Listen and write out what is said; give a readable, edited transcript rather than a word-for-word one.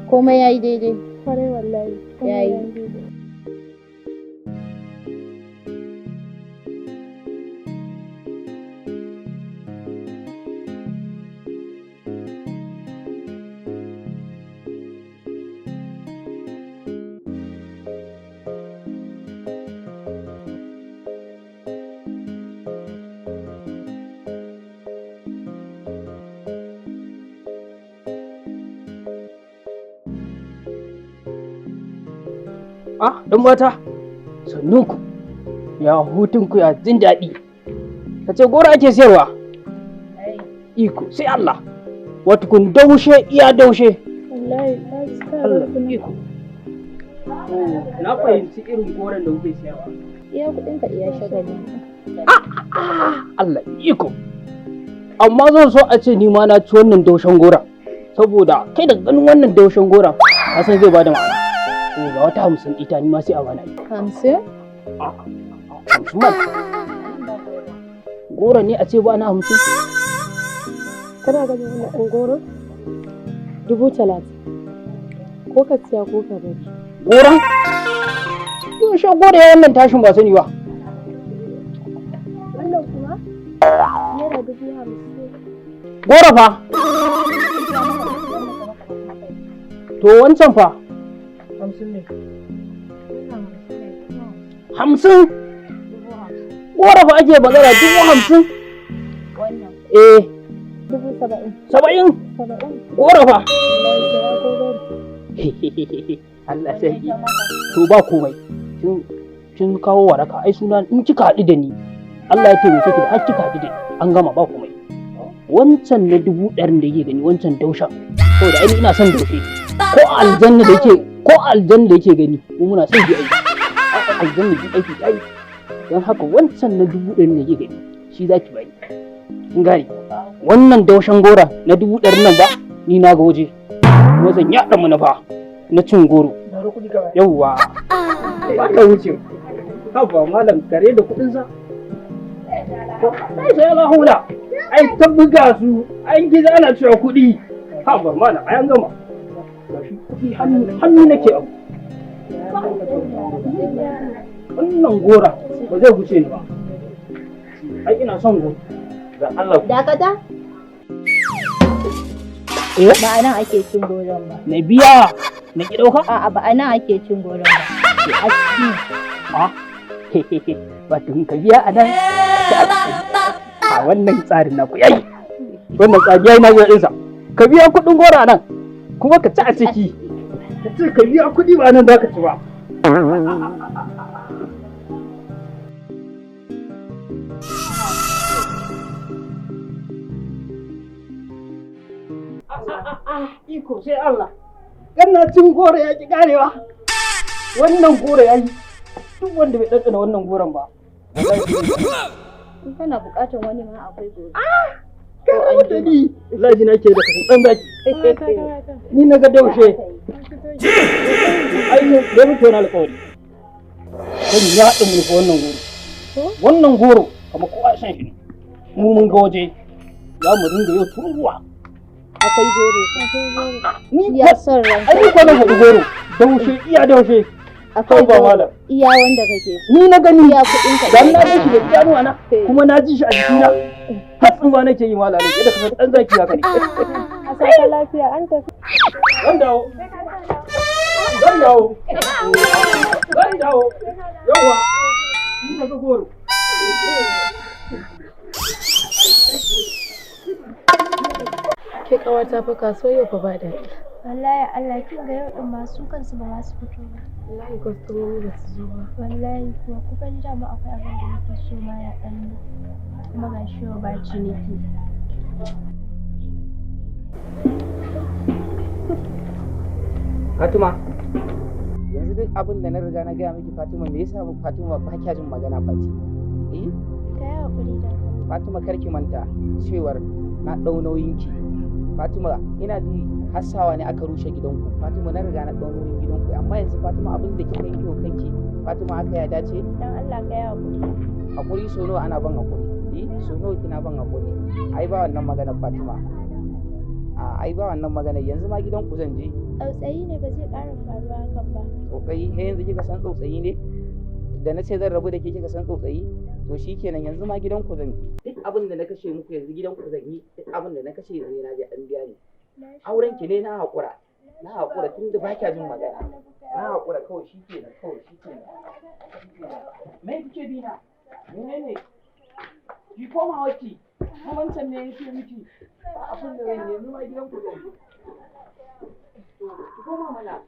komai yayi daidai. Kwarai wallahi. Yayi. Ɗan mata, sannunku, ya hutunku ya jin daɗi. Ka ce goro ake siyarwa? Iko, sai Allah. Wata kun daushe iya daushe. Wallahi, Allah iko. Na fahimci irin goron da kuke siyarwa. Iya kuɗinka iya shagali. Allah iko. Amma zan so a ce ni ma na ci wannan daushen goron. Saboda kai da ganin wannan daushen goron, ka san zai bada ma'ana. Ga wata 50 ita ni ma sai a bana. 50? 50 man. Goro ne a ce ba na 50. Kana ganin wannan ɗan goro? 30,000. Ko ka siya ko ka bari. Goron? Yaushe goro ya wannan tashin ba sani ba. Wannan kuma? Naira 50,000. Goro fa? To wancan fa? 50 ne. 50? Goro fa ake magana 50,000? Wannan. 70? Goro fa? Allah sarki. To ba komai. Kin kawo waraka. Ai suna in kika haɗu da ni. Allah ya taimake ki da har kika haɗu da ni. An gama ba komai. Wancan na 100,000 da yake gani wancan daushan. Saboda ai ina son daushe. Ko aljanna da yake gani mu muna son ji aiki. Aljanna ji aiki yayi. Don haka wancan na 100,000 da yake gani shi zaki bani. Kin gane? Wannan daushen gora na 100,000 nan ba ni na ga waje. Kuma zan yaɗa mana fa na cin goro. Yawwa. Ba ka wuce. Haba malam kare da kuɗin sa. Sai la hula. Ai ta buga su. Ai giza ana cewa kuɗi. Haba malam ai an gama. Kuɗi hannu nake abu. Wannan gora ba zai wuce ni ba. Ai ina son goro. Ga Allah. Dakata? Ba a nan ake cin goron ba. Na biya na ki ɗauka? A'a ba a nan ake cin goron ba. A ciki. Ba tun ka biya a nan. A wannan tsarin na ku yayi. Wannan tsari yayi na zuwa ɗinsa. Ka biya kuɗin gora nan. Kuma ka ci a ciki. Ka ce ka biya kuɗi ba nan za ka ci ba. Iko sai Allah. Ganna cin goro ya ki karewa. Wannan goro ya yi. Duk wanda bai ɗanɗana wannan goron ba. In kana buƙatar wani ma akwai gobe. Kai wata ni. Laji na ke da kasan ɗan zaki. Ni na ga daushe. Ai ne da muke wani alƙawari. Kan ya haɗa mu fa wannan goro. Wannan goro kamar kowa san shi. Mu mun ga waje. Za mu dinga yau turuwa. Akwai goro. Ni Ya son ranka. ai ko na haɗu goro. Daushe iya daushe. Akwai ba goro. malam. Iya wanda kake so. Ni na gani. Iya kuɗinka. Dan na ji shi da idanuwa na kuma na ji shi a jikina. Hatsin ba nake yi malam ne yadda kasar ɗan zaki haka ne. A saka lafiya an tafi. Zan dawo. Yawwa. Ni na ga goro. Ke kawata fa kasuwa yau fa ba daɗi. Wallahi Allah kin ga yau din masu kansu ba za su fito ba. Wallahi kwastomomi ba su zo ba. Wallahi kuwa kukan dama akwai abin da nake so ma ya ɗan kuma ga shi yau ba ciniki. Fatima, yanzu duk abin da na riga na gaya miki Fatima me yasa Fatima ba kya jin magana Fati? Ka yi haƙuri da Fatima kar ki manta cewar na ɗau nauyinki. Fatima ina ji hassawa ne aka rushe gidanku. Fatima na riga na ɗau nauyin gidanku amma yanzu Fatima abin da kika yi wa kanki Fatima haka ya dace? dan Allah ka yi haƙuri. Haƙuri so nawa ana ban haƙuri? So nawa kina ban haƙuri? Ai ba wannan magana Fatima. a ai ba wannan magana, yanzu ma gidanku zan je. Tsautsayi ne, ba zai ƙara faruwa hakan ba. Tsautsayi? He yanzu kika san tsautsayi ne? Da na ce zan rabu da ke kika san tsautsayi? To shikenan yanzu ma gidanku zan je. Duk abin da na kashe muku yanzu gidanku zan yi. Duk abin da na kashe yanzu na je an biya ni. Auren ki ne na haƙura. Na haƙura tun da ba kya jin magana. Na haƙura kawai shikenan, kawai shikenan. Me kike bi na? Menene? Ki koma wacce? Wancan ne yake miki. Abin da zan yi yanzu ma gidanku zan je. To ki koma mana.